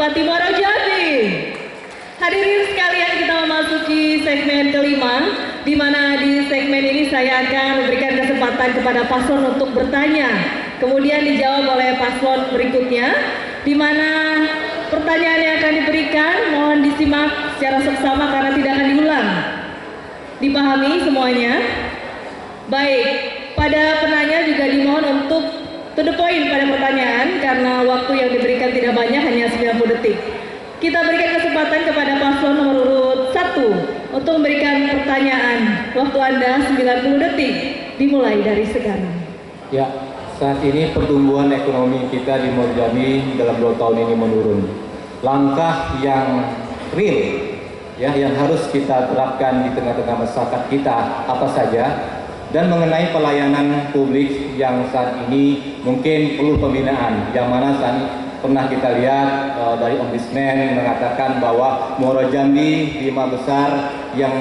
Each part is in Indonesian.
Bupati Muaro Jambi. Hadirin sekalian, kita memasuki segmen kelima, di mana di segmen ini saya akan memberikan kesempatan kepada paslon untuk bertanya, kemudian dijawab oleh paslon berikutnya, di mana pertanyaan yang akan diberikan mohon disimak secara seksama karena tidak akan diulang. Dipahami semuanya? Baik, pada penanya juga dimohon untuk to the point pada pertanyaan karena waktu yang diberikan tidak banyak, hanya 90 detik. Kita berikan kesempatan kepada paslon nomor urut 1 untuk memberikan pertanyaan. Waktu Anda 90 detik, dimulai dari sekarang. Ya, saat ini pertumbuhan ekonomi kita di Muaro Jambi dalam 2 tahun ini menurun. Langkah yang real, ya, yang harus kita terapkan di tengah-tengah masyarakat kita apa saja? Dan mengenai pelayanan publik yang saat ini mungkin perlu pembinaan, yang mana saat pernah kita lihat dari Ombudsman mengatakan bahwa Muaro Jambi 5 besar yang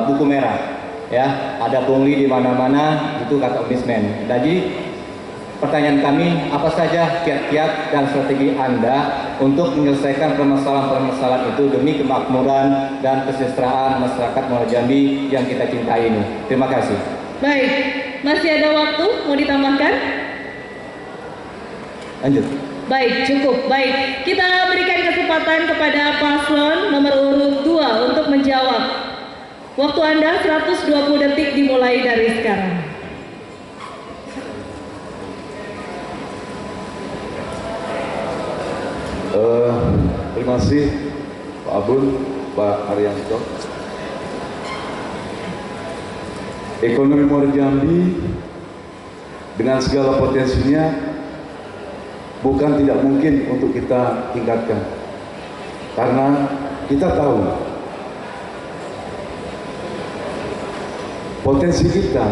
buku merah, ya, ada pungli di mana-mana, itu kata Ombudsman. Jadi pertanyaan kami, apa saja kiat-kiat dan strategi Anda untuk menyelesaikan permasalahan-permasalahan itu demi kemakmuran dan kesejahteraan masyarakat Muaro Jambi yang kita cintai ini? Terima kasih. Baik, masih ada waktu, mau ditambahkan? Lanjut. Baik, cukup. Baik, kita berikan kesempatan kepada paslon nomor urut 2 untuk menjawab. Waktu Anda 120 detik dimulai dari sekarang. Terima kasih Pak Abun, Pak Arianto. Ekonomi Muaro Jambi dengan segala potensinya bukan tidak mungkin untuk kita tingkatkan, karena kita tahu potensi kita,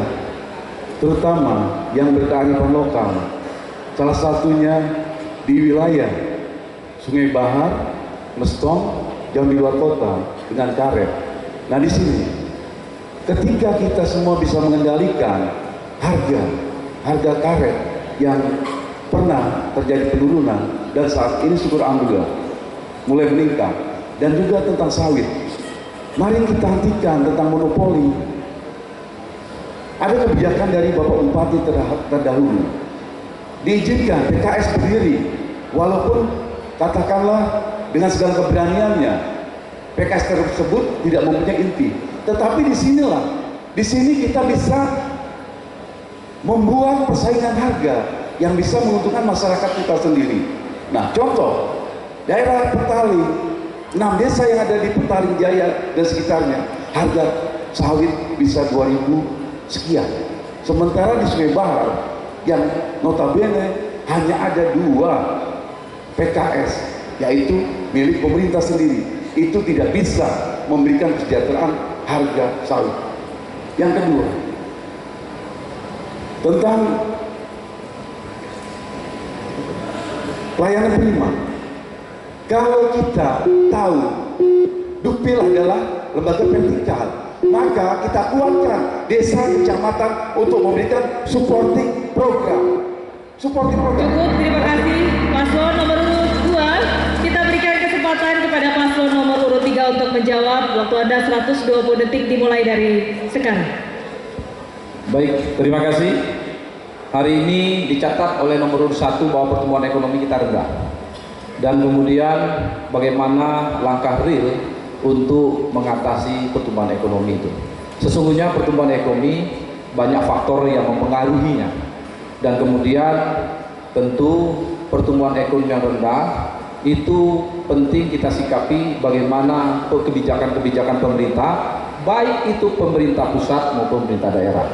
terutama yang berkearifan lokal, salah satunya di wilayah Sungai Bahar, Mestong, Jambi luar kota dengan karet. Nah, di sini ketika kita semua bisa mengendalikan harga karet yang pernah terjadi penurunan dan saat ini syukur alhamdulillah mulai meningkat, dan juga tentang sawit, mari kita hentikan tentang monopoli. Ada kebijakan dari Bapak Bupati terdahulu, diizinkan PKS berdiri, walaupun katakanlah dengan segala keberaniannya PKS tersebut tidak mempunyai inti, tetapi di sini kita bisa membuat persaingan harga yang bisa menguntungkan masyarakat kita sendiri. Nah, contoh daerah Petaling, 6 desa yang ada di Petaling Jaya dan sekitarnya, harga sawit bisa 2.000 sekian. Sementara di Sungai Bahar yang notabene hanya ada 2 PKS, yaitu milik pemerintah sendiri, itu tidak bisa memberikan kesejahteraan harga sawit. Yang kedua, tentang pelayanan prima. Kalau kita tahu Dukcapil adalah lembaga vertikal, maka kita kuatkan desa kecamatan untuk memberikan supporting program. Cukup, terima kasih paslon nomor urut 2. Kita berikan kesempatan kepada paslon nomor urut 3 untuk menjawab. Waktu Anda 120 detik dimulai dari sekarang. Baik, terima kasih. Hari ini dicatat oleh nomor urut 1 bahwa pertumbuhan ekonomi kita rendah. Dan kemudian bagaimana langkah real untuk mengatasi pertumbuhan ekonomi itu. Sesungguhnya pertumbuhan ekonomi banyak faktor yang mempengaruhinya. Dan kemudian tentu pertumbuhan ekonomi yang rendah itu penting kita sikapi bagaimana kebijakan-kebijakan pemerintah, baik itu pemerintah pusat maupun pemerintah daerah.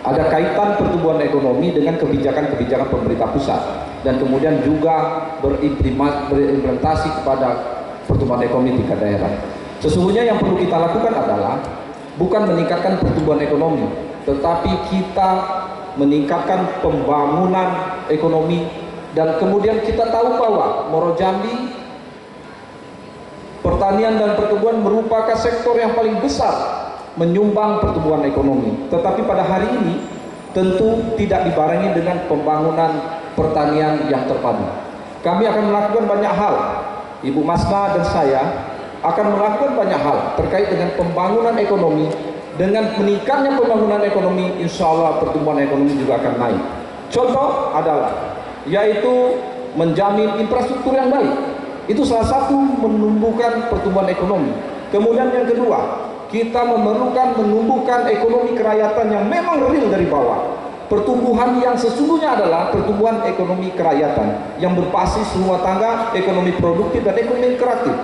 Ada kaitan pertumbuhan ekonomi dengan kebijakan-kebijakan pemerintah pusat dan kemudian juga berimplementasi kepada pertumbuhan ekonomi tingkat daerah. Sesungguhnya yang perlu kita lakukan adalah bukan meningkatkan pertumbuhan ekonomi, tetapi kita meningkatkan pembangunan ekonomi. Dan kemudian kita tahu bahwa Muaro Jambi pertanian dan perkebunan merupakan sektor yang paling besar menyumbang pertumbuhan ekonomi. Tetapi pada hari ini tentu tidak dibarengi dengan pembangunan pertanian yang terpadu. Kami akan melakukan banyak hal Ibu Masna dan saya akan melakukan banyak hal terkait dengan pembangunan ekonomi. Dengan meningkatnya pembangunan ekonomi, insya Allah pertumbuhan ekonomi juga akan naik. Contoh adalah yaitu menjamin infrastruktur yang baik. Itu salah satu menumbuhkan pertumbuhan ekonomi. Kemudian yang kedua, kita memerlukan menumbuhkan ekonomi kerakyatan yang memang real dari bawah. Pertumbuhan yang sesungguhnya adalah pertumbuhan ekonomi kerakyatan yang berbasis rumah tangga, ekonomi produktif dan ekonomi kreatif.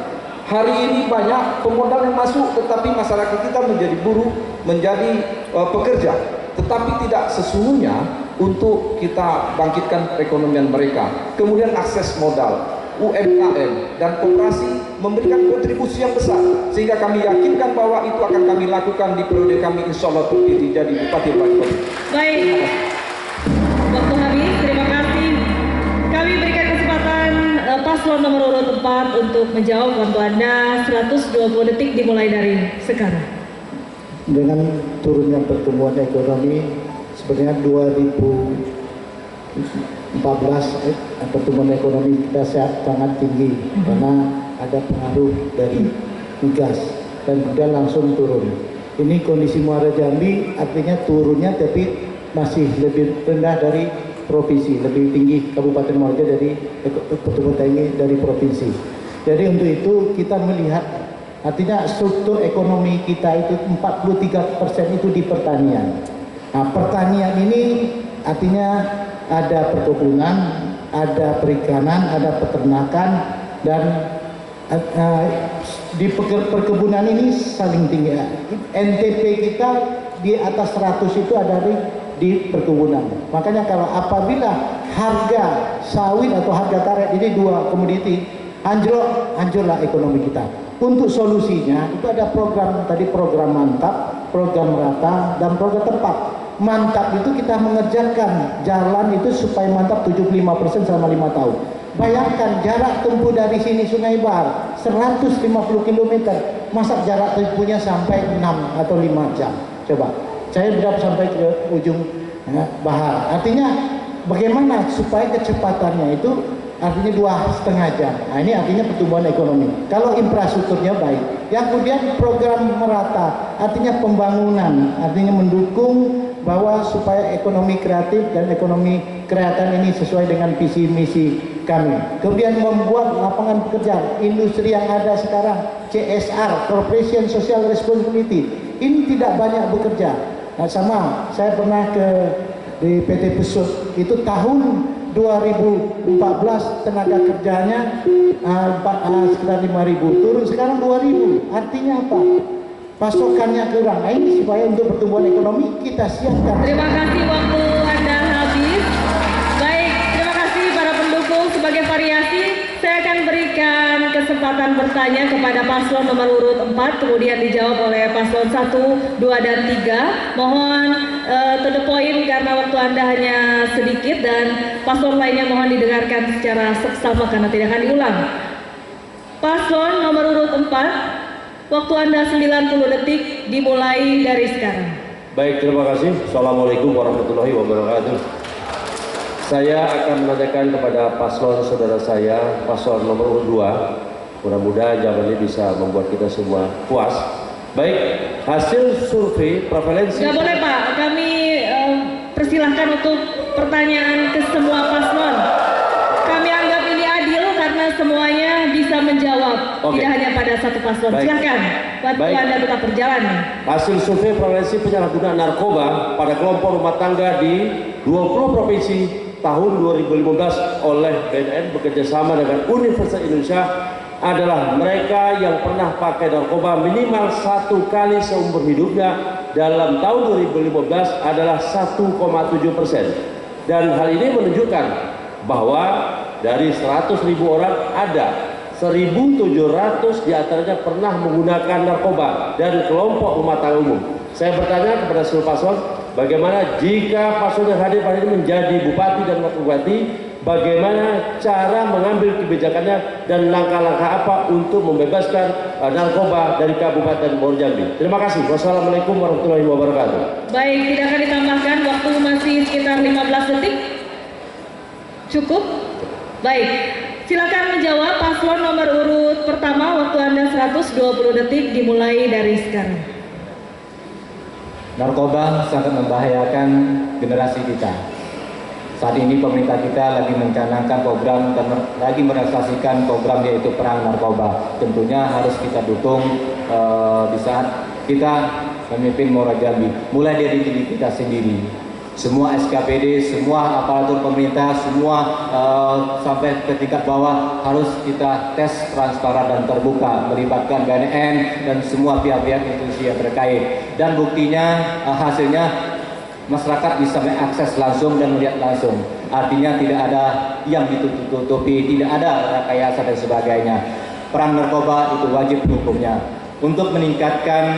Hari ini banyak pemodal yang masuk, tetapi masyarakat kita menjadi buruh, menjadi pekerja, tetapi tidak sesungguhnya untuk kita bangkitkan perekonomian mereka. Kemudian akses modal, UMKM dan koperasi memberikan kontribusi yang besar, sehingga kami yakinkan bahwa itu akan kami lakukan di periode kami insya Allah terpilih jadi Bupati Wali Kota. Baik, waktu habis, terima kasih. Kami berikan kesempatan paslon nomor urut 4 untuk menjawab. Waktu Anda 120 detik dimulai dari sekarang. Dengan turunnya pertumbuhan ekonomi, sebenarnya 2014 pertumbuhan ekonomi kita sangat tinggi karena ada pengaruh dari migas dan kemudian langsung turun. Ini kondisi Muara Jambi artinya turunnya tapi masih lebih rendah dari provinsi, lebih tinggi Kabupaten Muara dari pertumbuhan tinggi dari provinsi. Jadi untuk itu kita melihat artinya struktur ekonomi kita itu 43% itu di pertanian. Nah, pertanian ini artinya ada perkebunan, ada perikanan, ada peternakan, dan di perkebunan ini saling tinggi. NTP kita di atas 100 itu ada di perkebunan. Makanya kalau apabila harga sawit atau harga karet ini dua komoditi hancurlah ekonomi kita. Untuk solusinya itu ada program tadi, program mantap, program merata, dan program tepat. Mantap itu kita mengerjakan jalan itu supaya mantap 75% selama 5 tahun. Bayangkan jarak tempuh dari sini Sungai Bahar 150 km, masa jarak tempuhnya sampai 6 atau 5 jam. Coba, saya berapa sampai ke ujung Bahar. Artinya bagaimana supaya kecepatannya itu artinya 2,5 jam. Nah, ini artinya pertumbuhan ekonomi. Kalau infrastrukturnya baik. Yang kemudian program merata, artinya pembangunan, artinya mendukung bahwa supaya ekonomi kreatif dan ekonomi kreatif ini sesuai dengan visi misi kami. Kemudian membuat lapangan pekerjaan, industri yang ada sekarang, CSR, Corporation Social Responsibility, ini tidak banyak bekerja. Nah, sama, saya pernah di PT Pesut, itu tahun 2014 tenaga kerjanya sekitar 5.000, turun sekarang 2.000. Artinya apa? Pasokannya kurang. Nah, ini supaya untuk pertumbuhan ekonomi kita siapkan. Terima kasih, waktu Anda habis. Baik, terima kasih para pendukung. Sebagai variasi, saya akan berikan kesempatan bertanya kepada paslon nomor urut 4, kemudian dijawab oleh paslon 1, 2, dan 3. Mohon to the point karena waktu Anda hanya sedikit, dan paslon lainnya mohon didengarkan secara seksama karena tidak akan diulang. Paslon nomor urut 4, waktu Anda 90 detik dimulai dari sekarang. Baik, terima kasih. Assalamualaikum warahmatullahi wabarakatuh. Saya akan menanyakan kepada paslon saudara saya, paslon nomor urut 2. Mudah-mudahan jawabannya bisa membuat kita semua puas. Baik, hasil survei prevalensi... Nggak boleh Pak, kami persilahkan untuk pertanyaan ke semua paslon. Kami anggap ini adil karena semuanya bisa menjawab, tidak hanya pada satu paslon. Silakan, waktu Anda tetap berjalan. Hasil survei prevalensi penyalahgunaan narkoba pada kelompok rumah tangga di 20 provinsi tahun 2015 oleh BNN bekerjasama dengan Universitas Indonesia adalah mereka yang pernah pakai narkoba minimal 1 kali seumur hidupnya dalam tahun 2015 adalah 1,7%. Dan hal ini menunjukkan bahwa dari 100.000 orang ada 1.700 diantaranya pernah menggunakan narkoba dan kelompok rumah tangga umum. Saya bertanya kepada seluruh paslon, bagaimana jika paslon yang hadir pada ini menjadi bupati dan wakil bupati, bagaimana cara mengambil kebijakannya dan langkah-langkah apa untuk membebaskan narkoba dari Kabupaten Muara Jambi. Terima kasih. Wassalamualaikum warahmatullahi wabarakatuh. Baik, tidak akan ditambahkan, waktu masih sekitar 15 detik. Cukup? Baik, Silakan menjawab paslon nomor urut pertama, waktu Anda 120 detik dimulai dari sekarang. Narkoba sangat membahayakan generasi kita. Saat ini pemerintah kita lagi mencanangkan program dan lagi merealisasikan program yaitu perang narkoba. Tentunya harus kita dukung di saat kita memimpin Mora Jambi. Mulai dari diri kita sendiri. Semua SKPD, semua aparatur pemerintah, semua sampai ke tingkat bawah harus kita tes transparan dan terbuka, melibatkan BNN dan semua pihak-pihak institusi yang terkait. Dan buktinya, hasilnya masyarakat bisa mengakses langsung dan melihat langsung. Artinya tidak ada yang ditutup-tutupi, tidak ada rekayasa dan sebagainya. Perang narkoba itu wajib hukumnya. Untuk meningkatkan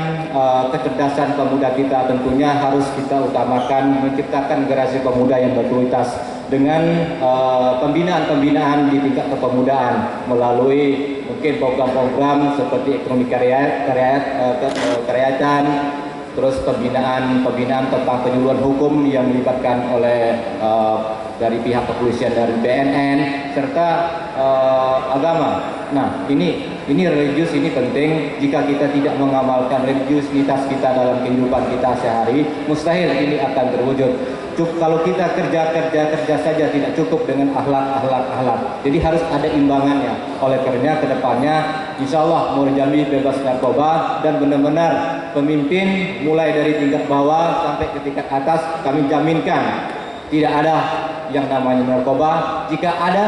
kecerdasan pemuda kita, tentunya harus kita utamakan menciptakan generasi pemuda yang berkualitas dengan pembinaan-pembinaan di tingkat kepemudaan melalui mungkin program-program seperti ekonomi kerakyatan, terus pembinaan tentang penyuluhan hukum yang melibatkan oleh dari pihak kepolisian dari BNN serta agama. Nah, ini religius ini penting. Jika kita tidak mengamalkan religiusitas kita dalam kehidupan kita sehari, mustahil ini akan terwujud. Kalau kita kerja saja tidak cukup dengan akhlak. Jadi harus ada imbangannya. Oleh karenanya kedepannya insya Allah Mora Jambi bebas narkoba dan benar-benar pemimpin mulai dari tingkat bawah sampai ke tingkat atas kami jaminkan tidak ada yang namanya narkoba. Jika ada,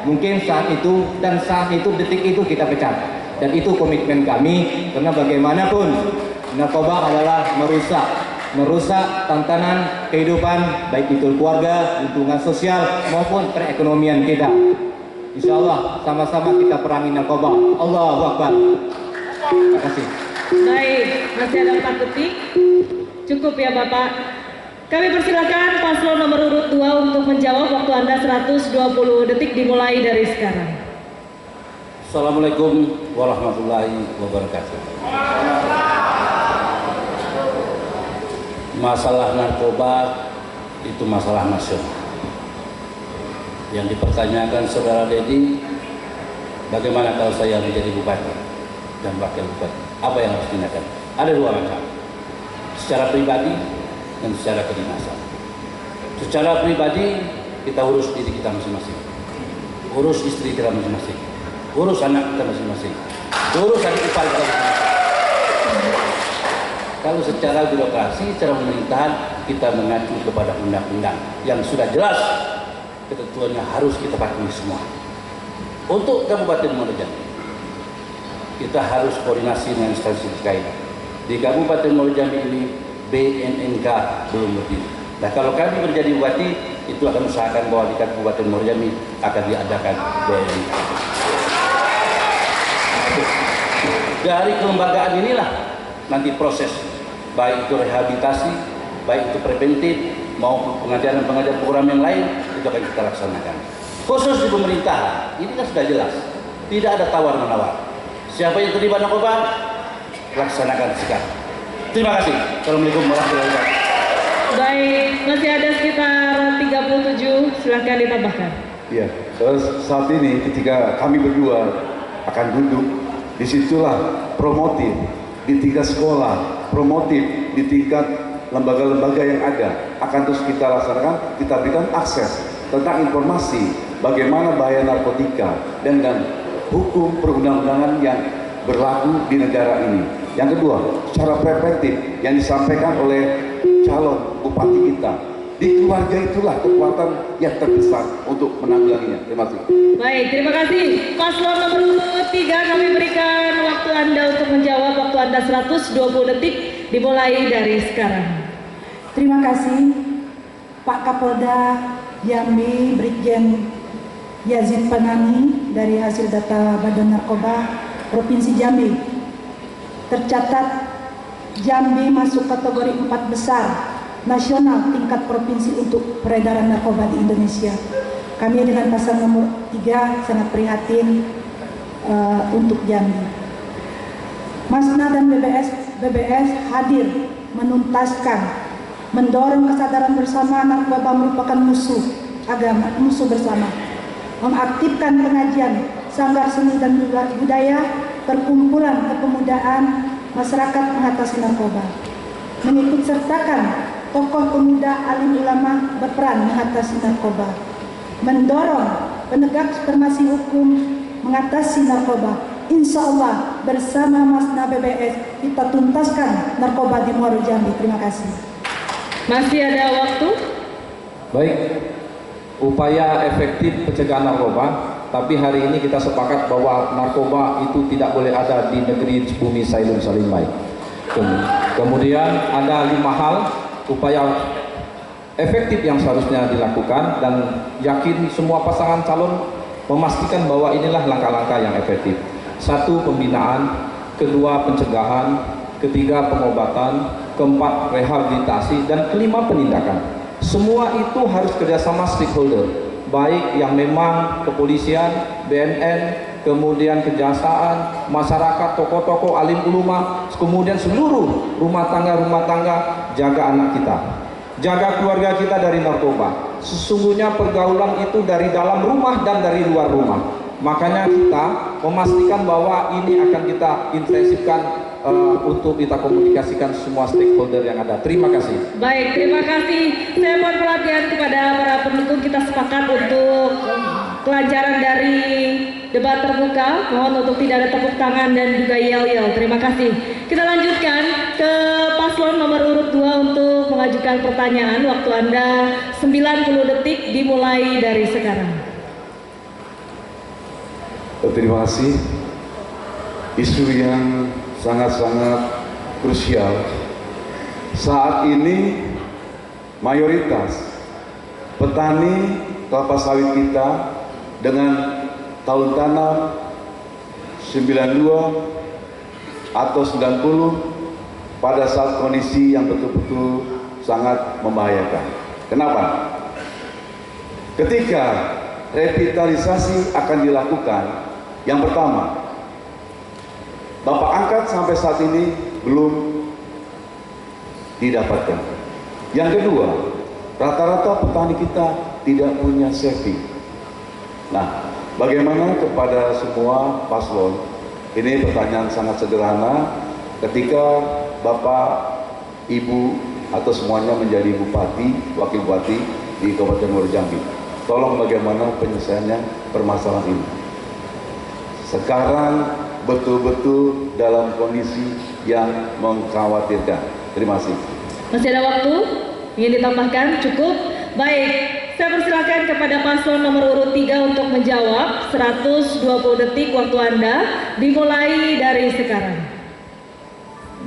mungkin saat itu detik itu kita pecat. Dan itu komitmen kami, karena bagaimanapun narkoba adalah merusak tatanan kehidupan baik itu keluarga, lingkungan sosial maupun perekonomian kita. Insya Allah sama-sama kita perangi narkoba. Allahu Akbar. Terima kasih. Baik, masih ada 4 detik. Cukup ya Bapak. Kami persilakan paslon nomor urut 2 untuk menjawab. Waktu Anda 120 detik dimulai dari sekarang. Assalamualaikum warahmatullahi wabarakatuh. Masalah narkoba itu masalah nasional. Yang dipertanyakan Saudara Dedi, bagaimana kalau saya menjadi bupati dan wakil bupati? Apa yang harus dilakukan? Ada 2 macam. Secara pribadi dan secara kedinasan. Secara pribadi kita urus diri kita masing-masing, urus istri kita masing-masing, urus anak kita masing-masing, urus adik ipar kita masing-masing. Kalau secara birokrasi, secara pemerintahan kita mengacu kepada undang-undang yang sudah jelas ketentuannya harus kita patuhi semua. Untuk Kabupaten Mora Jambi, kita harus koordinasi dengan instansi terkait. Di Kabupaten Mora Jambi ini BNNK belum berdiri. Nah, kalau kami menjadi bupati, itu akan usahakan bahwa di Kabupaten Mora Jambi akan diadakan BNNK. Dari kelembagaan inilah nanti proses, baik itu rehabilitasi, baik itu preventif, maupun pengajaran program yang lain, itu akan kita laksanakan. Khusus di pemerintahan, ini kan sudah jelas, tidak ada tawar-menawar. Siapa yang terlibat narkoba, laksanakan sekarang. Terima kasih. Assalamualaikum warahmatullahi wabarakatuh. Baik, masih ada sekitar 37, silahkan ditambahkan. Iya, saat ini ketika kami berdua akan duduk, disitulah promotif di tingkat sekolah, promotif di tingkat lembaga-lembaga yang ada akan terus kita laksanakan. Kita berikan akses tentang informasi bagaimana bahaya narkotika dan hukum perundang-undangan yang berlaku di negara ini. Yang kedua, secara preventif yang disampaikan oleh calon bupati kita, di keluarga itulah kekuatan yang terbesar untuk menanggulanginya. Terima kasih. Baik, terima kasih. Paslon nomor urut 3 kami berikan waktu Anda untuk menjawab. Waktu Anda 120 detik dimulai dari sekarang. Terima kasih Pak Kapolda Jambi Brigjen Yazid Panani. Dari hasil data Badan Narkoba Provinsi Jambi tercatat Jambi masuk kategori 4 besar nasional tingkat provinsi untuk peredaran narkoba di Indonesia. Kami dengan pasangan nomor 3 sangat prihatin untuk Jambi. Masna dan BBS hadir menuntaskan, mendorong kesadaran bersama narkoba merupakan musuh agama, musuh bersama. mengaktifkan pengajian Sanggar Seni dan Budaya Perkumpulan Kepemudaan Masyarakat Mengatasi Narkoba, mengikut sertakan tokoh pemuda alim ulama berperan mengatasi narkoba, mendorong penegak supervisi hukum mengatasi narkoba. Insya Allah bersama Masna BBS kita tuntaskan narkoba di Muaro Jambi. Terima kasih. Masih ada waktu? Baik, upaya efektif pencegahan narkoba, tapi hari ini kita sepakat bahwa narkoba itu tidak boleh ada di negeri bumi Sailun Salimbai. Kemudian ada 5 hal upaya efektif yang seharusnya dilakukan, dan yakin semua pasangan calon memastikan bahwa inilah langkah-langkah yang efektif. 1, pembinaan, 2, pencegahan, 3, pengobatan, 4, rehabilitasi, dan 5, penindakan. Semua itu harus kerjasama stakeholder, baik yang memang kepolisian, BNN, kemudian kejaksaan, masyarakat, tokoh-tokoh, alim ulama, kemudian seluruh rumah tangga jaga anak kita, jaga keluarga kita dari narkoba. Sesungguhnya pergaulan itu dari dalam rumah dan dari luar rumah. Makanya kita memastikan bahwa ini akan kita intensifkan untuk kita komunikasikan semua stakeholder yang ada. Terima kasih. Baik, terima kasih. Saya mohon perhatian kepada para pendukung. Kita sepakat untuk kelancaran dari debat terbuka. Mohon untuk tidak ada tepuk tangan dan juga yel-yel. Terima kasih. Kita lanjutkan ke paslon nomor urut 2 untuk mengajukan pertanyaan. Waktu Anda 90 detik dimulai dari sekarang. Terima kasih. Isu yang sangat-sangat krusial saat ini, mayoritas petani kelapa sawit kita dengan tahun tanam 92 atau 90 pada saat kondisi yang betul-betul sangat membahayakan. Kenapa? Ketika revitalisasi akan dilakukan, yang pertama, Bapak angkat sampai saat ini belum didapatkan. Yang kedua, rata-rata petani kita tidak punya saving. Nah, bagaimana kepada semua paslon? Ini pertanyaan sangat sederhana. Ketika Bapak, Ibu, atau semuanya menjadi bupati, wakil bupati di Kabupaten Muaro Jambi, tolong bagaimana penyelesaiannya permasalahan ini. Sekarang betul-betul dalam kondisi yang mengkhawatirkan. Terima kasih. Masih ada waktu? Ingin ditambahkan? Cukup? Baik, saya persilakan kepada paslon nomor urut 3 untuk menjawab. 120 detik waktu Anda dimulai dari sekarang.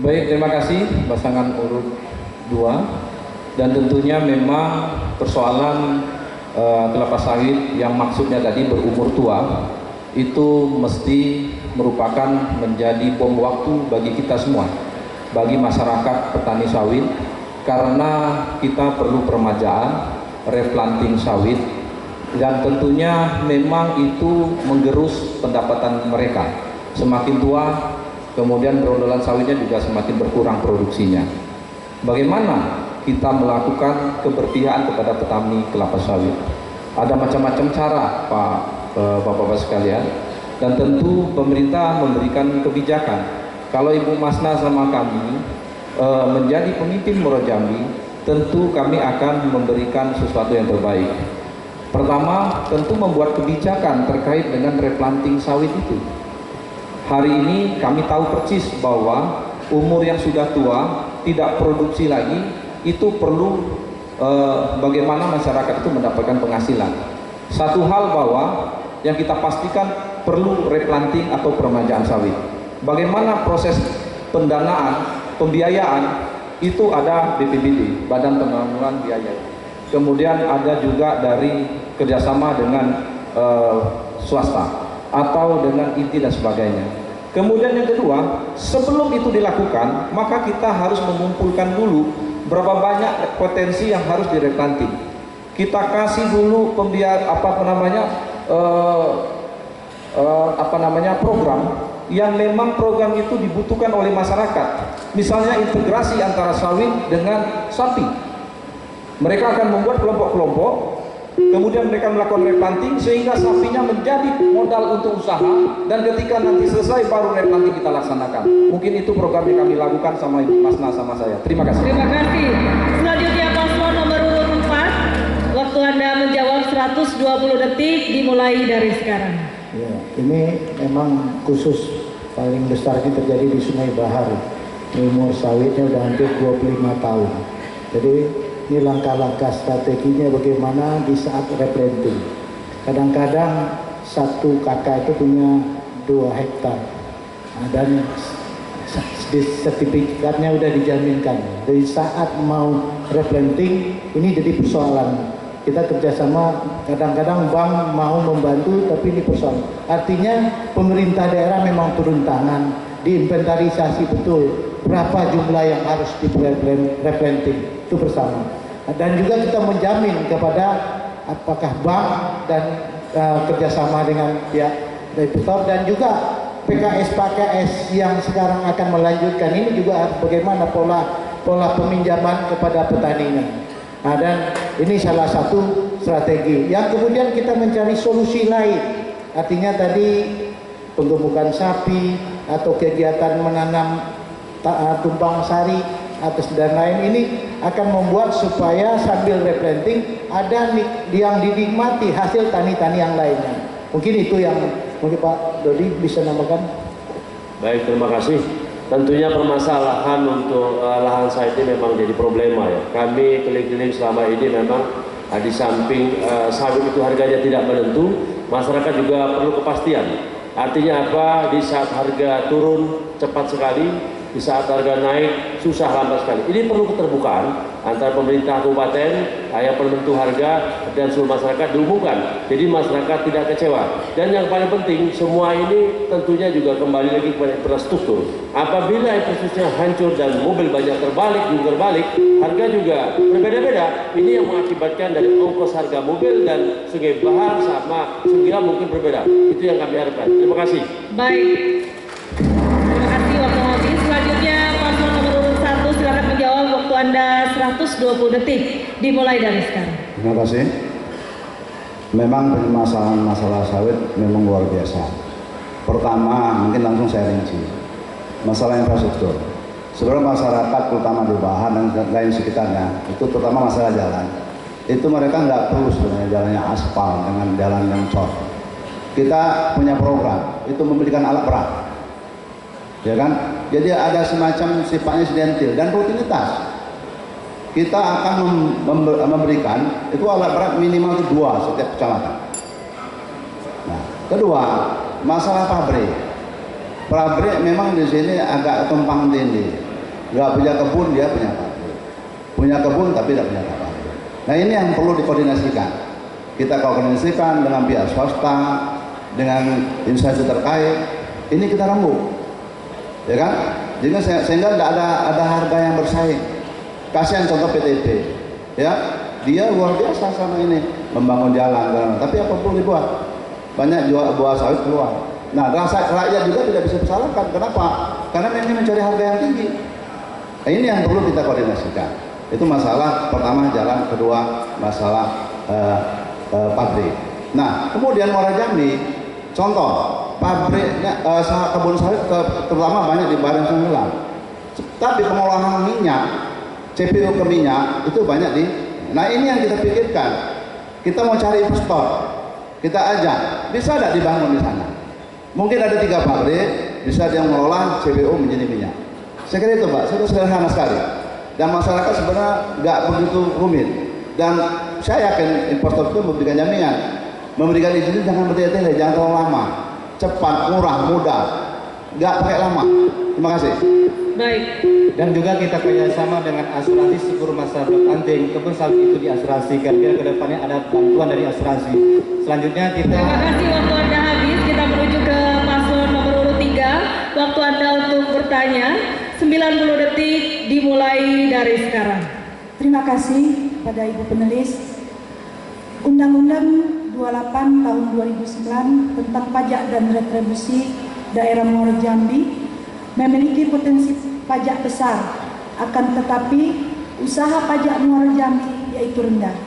Baik, terima kasih pasangan urut 2. Dan tentunya memang persoalan kelapa sawit yang maksudnya tadi berumur tua itu mesti merupakan menjadi bom waktu bagi kita semua, bagi masyarakat petani sawit, karena kita perlu peremajaan, replanting sawit, dan tentunya memang itu menggerus pendapatan mereka. Semakin tua, kemudian berondolan sawitnya juga semakin berkurang produksinya. Bagaimana kita melakukan keberpihakan kepada petani kelapa sawit? Ada macam-macam cara, Bapak-Bapak sekalian, dan tentu pemerintah memberikan kebijakan. Kalau Ibu Masna sama kami menjadi pemimpin Muaro Jambi, tentu kami akan memberikan sesuatu yang terbaik. Pertama, tentu membuat kebijakan terkait dengan replanting sawit itu. Hari ini kami tahu persis bahwa umur yang sudah tua, tidak produksi lagi, itu perlu bagaimana masyarakat itu mendapatkan penghasilan. Satu hal bahwa yang kita pastikan perlu replanting atau peremajaan sawit. Bagaimana proses pendanaan, pembiayaan, itu ada BPBD, Badan Penanggulangan Biaya. Kemudian ada juga dari kerjasama dengan swasta atau dengan ITI dan sebagainya. Kemudian yang kedua, sebelum itu dilakukan, maka kita harus mengumpulkan dulu berapa banyak potensi yang harus direplanting. Kita kasih dulu program yang memang program itu dibutuhkan oleh masyarakat. Misalnya integrasi antara sawit dengan sapi. Mereka akan membuat kelompok-kelompok kemudian mereka melakukan replanting sehingga sapinya menjadi modal untuk usaha, dan ketika nanti selesai baru replanting kita laksanakan. Mungkin itu program yang kami lakukan sama Mas Nas sama saya. Terima kasih. Terima kasih. Selanjutnya paslon nomor urut 4, waktu Anda menjawab 120 detik dimulai dari sekarang. Ya, ini memang khusus paling besar ini terjadi di Sungai Bahar. Umur sawitnya udah hampir 25 tahun. Jadi ini langkah-langkah strateginya bagaimana di saat replanting. Kadang-kadang satu kakak itu punya 2 hektar. Nah, dan sertifikatnya udah dijaminkan. Dari saat mau replanting ini jadi persoalan. Kita kerjasama, kadang-kadang bank mau membantu tapi ini persoalan. Artinya pemerintah daerah memang turun tangan, diinventarisasi betul berapa jumlah yang harus di replanting itu bersama. Dan juga kita menjamin kepada apakah bank dan kerjasama dengan pihak debitur, dan juga PKS yang sekarang akan melanjutkan ini juga bagaimana pola peminjaman kepada petaninya. Nah, dan ini salah satu strategi yang kemudian kita mencari solusi lain. Artinya tadi penggemukan sapi atau kegiatan menanam tumpang sari atas dan lain ini akan membuat supaya sambil replanting ada yang dinikmati hasil tani-tani yang lainnya. Mungkin itu yang mungkin Pak Dodi bisa nambahkan. Baik, terima kasih. Tentunya permasalahan untuk lahan sawit ini memang jadi problema ya. Kami keliling-keliling selama ini memang di samping sawit itu harganya tidak menentu, masyarakat juga perlu kepastian. Artinya apa? Di saat harga turun cepat sekali, di saat harga naik susah lambat sekali. Ini perlu keterbukaan antara pemerintah kabupaten yang penentu harga dan seluruh masyarakat diumumkan. Jadi masyarakat tidak kecewa. Dan yang paling penting semua ini tentunya juga kembali lagi kepada infrastruktur. Apabila infrastrukturnya hancur dan mobil banyak terbalik, harga juga berbeda-beda. Ini yang mengakibatkan dari ongkos harga mobil dan Sungai Bahar sama Sungai mungkin berbeda. Itu yang kami harapkan. Terima kasih. Baik. Terima kasih waktu habis. Selanjutnya paslon nomor urut 1 silakan menjawab, waktu Anda 120 detik dimulai dari sekarang. Terima kasih. Memang permasalahan masalah sawit memang luar biasa. Pertama, mungkin langsung saya rinci. Masalah infrastruktur. Sebenarnya masyarakat terutama di Bahar dan lain sekitarnya, itu terutama masalah jalan. Itu mereka nggak perlu sebenarnya jalannya aspal dengan jalan yang cor. Kita punya program, itu memberikan alat berat. Ya kan? Jadi ada semacam sifatnya insidentil dan rutinitas. Kita akan memberikan itu alat berat minimal 2 setiap kecamatan. Nah, kedua, masalah pabrik. Pabrik memang di sini agak tumpang tindih. Nggak punya kebun, dia punya pabrik. Punya kebun tapi tidak punya pabrik. Nah, ini yang perlu dikoordinasikan. Kita koordinasikan dengan pihak swasta, dengan instansi terkait. Ini kita rembuk, ya kan? Jadi sehingga tidak ada harga yang bersaing. Kasihan contoh PTT, ya, dia luar biasa sama ini membangun jalan, tapi apa perlu dibuat? Banyak buah sawit keluar. Nah, rakyat juga tidak bisa disalahkan. Kenapa? Karena ini mencari harga yang tinggi. Nah, ini yang perlu kita koordinasikan. Itu masalah pertama jalan, kedua masalah pabrik. Nah, kemudian Muara Jambi, contoh pabriknya kebun sawit terutama banyak di Badan Sungulan. Tapi pengolahan minyak, CPU ke minyak itu banyak di. Nah, ini yang kita pikirkan. Kita mau cari investor, kita ajak, bisa tidak dibangun di sana? Mungkin ada 3 pabrik, bisa dia mengelola CPU menjadi minyak. Saya kira itu, Pak. Itu sederhana sekali. Dan masyarakat sebenarnya nggak begitu rumit. Dan saya yakin investor itu memberikan jaminan, memberikan izin jangan bertele-tele, jangan terlalu lama, cepat, murah, mudah, nggak pakai lama. Terima kasih. Baik. Dan juga kita kerjasama dengan asuransi Sikur Masa Bertanding, kebun sawit itu diasuransikan biar kedepannya ada bantuan dari asuransi. Selanjutnya kita. Terima kasih, waktu Anda habis. Kita menuju ke paslon nomor urut 3. Waktu Anda untuk bertanya 90 detik dimulai dari sekarang. Terima kasih kepada Ibu Penulis. Undang-Undang 28 tahun 2009 tentang pajak dan retribusi daerah Muara Jambi memiliki potensi pajak besar, akan tetapi usaha pajak Muara Jambi yaitu rendah.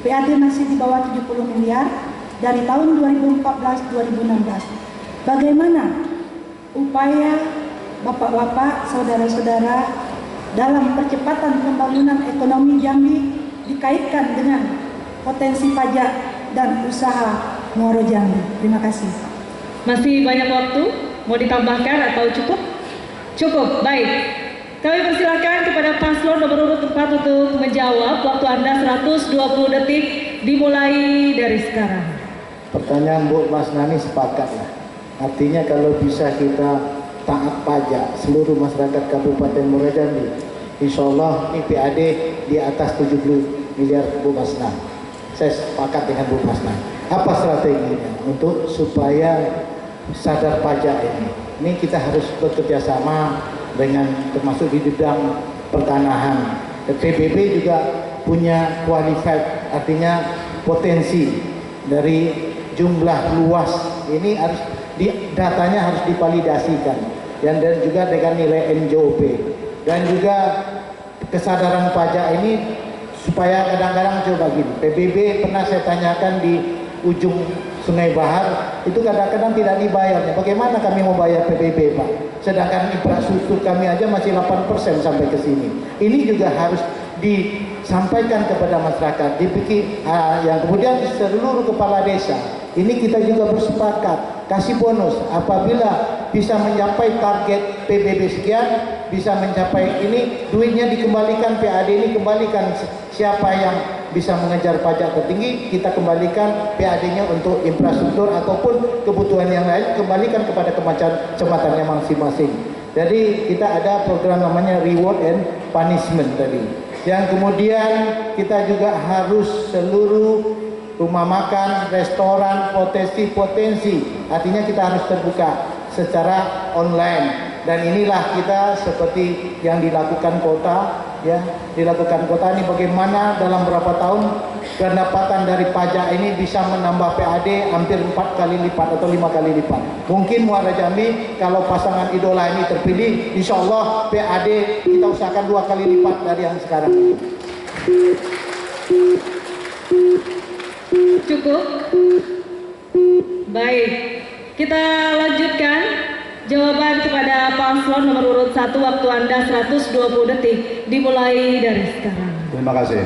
PAD masih di bawah 70 miliar dari tahun 2014-2016. Bagaimana upaya Bapak-bapak, saudara-saudara dalam percepatan pembangunan ekonomi Jambi dikaitkan dengan potensi pajak dan usaha Muaro Jambi? Terima kasih. Masih banyak waktu, mau ditambahkan atau cukup? Cukup, baik. Kami persilakan kepada paslon nomor urut 4 untuk menjawab. Waktu Anda 120 detik dimulai dari sekarang. Pertanyaan Bu Mas Nani sepakat lah. Artinya kalau bisa kita taat pajak seluruh masyarakat Kabupaten Muaro Jambi, insya Allah ini PAD di atas 70 miliar Bu Mas Nani. Saya sepakat dengan Bu Mas Nani. Apa strateginya untuk supaya sadar pajak ini? Ini kita harus bekerja sama dengan termasuk di bidang pertanahan. PBB juga punya qualified, artinya potensi dari jumlah luas ini harus datanya harus divalidasikan, dan juga dengan nilai NJOP, dan juga kesadaran pajak ini supaya kadang-kadang coba gini, PBB pernah saya tanyakan di ujung Sungai Bahar itu kadang-kadang tidak dibayarnya. Bagaimana kami mau bayar PBB, Pak? Sedangkan infrastruktur kami aja masih 8% sampai ke sini. Ini juga harus disampaikan kepada masyarakat, yang kemudian seluruh kepala desa. Ini kita juga bersepakat kasih bonus apabila bisa mencapai target PBB sekian, bisa mencapai ini, duitnya dikembalikan, PAD ini kembalikan. Siapa yang bisa mengejar pajak tertinggi, kita kembalikan PAD-nya untuk infrastruktur ataupun kebutuhan yang lain, kembalikan kepada kecamatannya masing-masing. Jadi kita ada program namanya reward and punishment tadi. Yang kemudian kita juga harus seluruh rumah makan, restoran, potensi, artinya kita harus terbuka secara online. Dan inilah kita seperti yang dilakukan kota, ya, dilakukan kota ini bagaimana dalam berapa tahun pendapatan dari pajak ini bisa menambah PAD hampir 4 kali lipat atau 5 kali lipat. Mungkin Muaro Jambi kalau pasangan idola ini terpilih, insya Allah PAD kita usahakan 2 kali lipat dari yang sekarang ini. Cukup? Baik, kita lanjutkan jawaban kepada paslon nomor urut 1. Waktu Anda 120 detik dimulai dari sekarang. Terima kasih.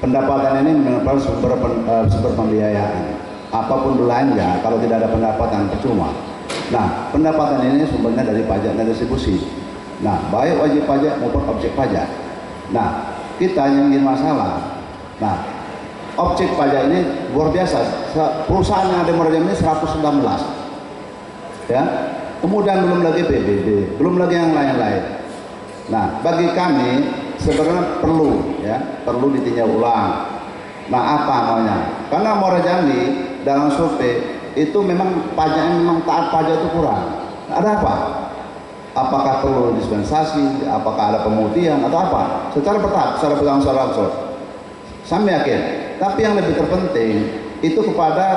Pendapatan ini merupakan sumber pembiayaan. Apapun belanja, kalau tidak ada pendapatan percuma. Nah, pendapatan ini sumbernya dari pajak dan distribusi. Nah, baik wajib pajak maupun objek pajak. Nah, kita yang ingin masalah. Nah, objek pajak ini luar biasa. Perusahaan yang ada di Muaro Jambi ini 119. Ya. Kemudian belum lagi PBB, belum lagi yang lain-lain. Nah, bagi kami sebenarnya perlu ditinjau ulang. Nah, apa maunya? Karena Muaro Jambi dalam survei itu memang pajaknya memang taat pajak itu kurang. Ada apa? Apakah perlu dispensasi? Apakah ada pemutihan atau apa? Secara bertahap, secara berangsur-angsur. Saya yakin. Tapi yang lebih terpenting itu kepada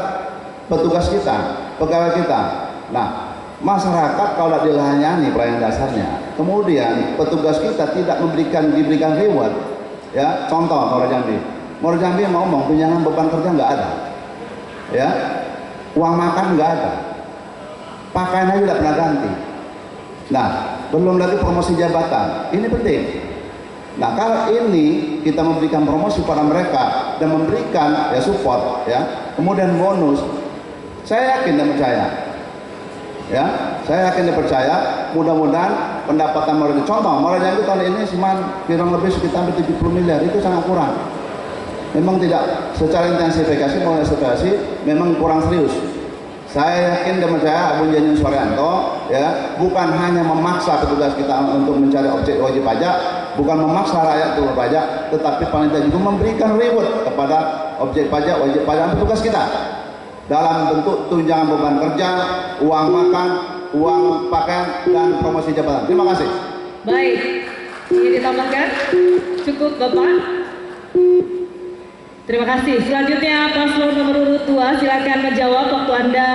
petugas kita, pegawai kita. Nah, masyarakat kalau tidak dilayani pelayanan dasarnya, kemudian petugas kita tidak diberikan reward, ya, contoh Muaro Jambi mau ngomong tunjangan beban kerja nggak ada, ya, uang makan nggak ada, pakaian aja tidak pernah ganti. Nah, belum lagi promosi jabatan, ini penting. Nah, kalau ini kita memberikan promosi pada mereka dan memberikan ya support, ya, kemudian bonus, saya yakin dan percaya. Ya, saya yakin dan percaya mudah-mudahan pendapatan Muaro Jambi. Contoh, Muaro Jambi tahun ini kurang lebih sekitar 70 miliar, itu sangat kurang. Memang tidak secara intensifikasi maupun ekspektasi memang kurang serius. Saya yakin dan percaya Abu Janjun Suaryanto, ya, bukan hanya memaksa petugas kita untuk mencari objek wajib pajak, bukan memaksa rakyat untuk berpajak, tetapi panitia juga memberikan reward kepada objek pajak, wajib pajak petugas kita dalam bentuk tunjangan beban kerja, uang makan, uang pakaian, dan promosi jabatan. Terima kasih. Baik, ingin ditambahkan? Cukup Bapak? Terima kasih. Selanjutnya paslon nomor urut 2, silakan menjawab. Waktu Anda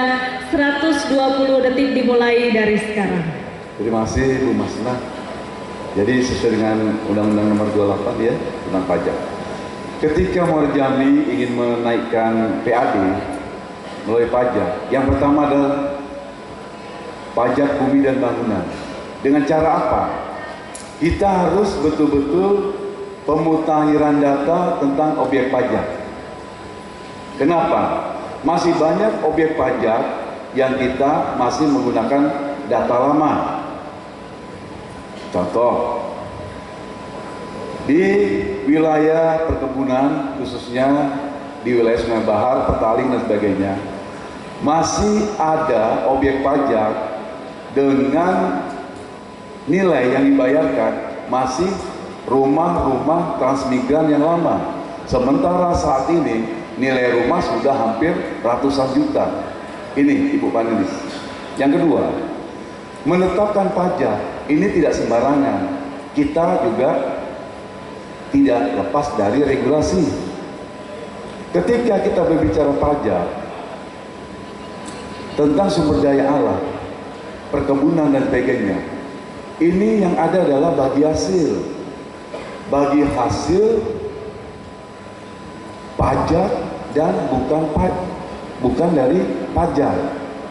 120 detik dimulai dari sekarang. Terima kasih Bu Masna. Jadi sesuai dengan Undang-Undang Nomor 28 ya tentang pajak. Ketika Muara Jambi ingin menaikkan PAD melalui pajak, yang pertama adalah pajak bumi dan bangunan. Dengan cara apa? Kita harus betul-betul pemutakhiran data tentang objek pajak. Kenapa? Masih banyak objek pajak yang kita masih menggunakan data lama. Contoh, di wilayah perkebunan, khususnya di wilayah Sungai Bahar, Petaling dan sebagainya, masih ada objek pajak dengan nilai yang dibayarkan masih rumah-rumah transmigran yang lama. Sementara saat ini nilai rumah sudah hampir ratusan juta. Ini Ibu panelis. Yang kedua, menetapkan pajak ini tidak sembarangan. Kita juga tidak lepas dari regulasi. Ketika kita berbicara pajak tentang sumber daya alam, perkebunan dan sebagainya, ini yang ada adalah bagi hasil pajak dan bukan dari pajak.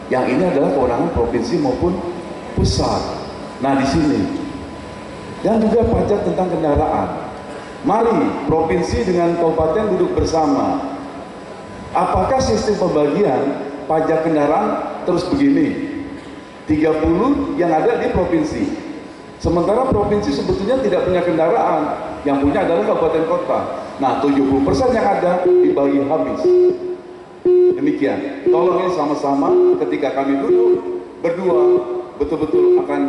Yang ini adalah kewenangan provinsi maupun pusat. Nah, di sini dan juga pajak tentang kendaraan. Mari provinsi dengan kabupaten duduk bersama. Apakah sistem pembagian pajak kendaraan terus begini? 30 yang ada di provinsi. Sementara provinsi sebetulnya tidak punya kendaraan, yang punya adalah kabupaten kota. Nah, 70% yang ada dibagi habis. Demikian. Tolong ini sama-sama ketika kami duduk berdua betul-betul akan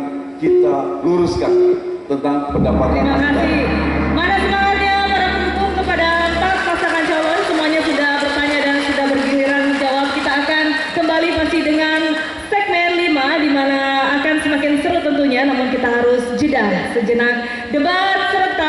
kita luruskan tentang pendapatan. Terima kasih. Mana semangatnya para pendukung kepada 4 pasangan calon, semuanya sudah bertanya dan sudah bergiliran menjawab. Kita akan kembali masih dengan segmen 5 di mana akan semakin seru tentunya, namun kita harus jeda sejenak. Debat serta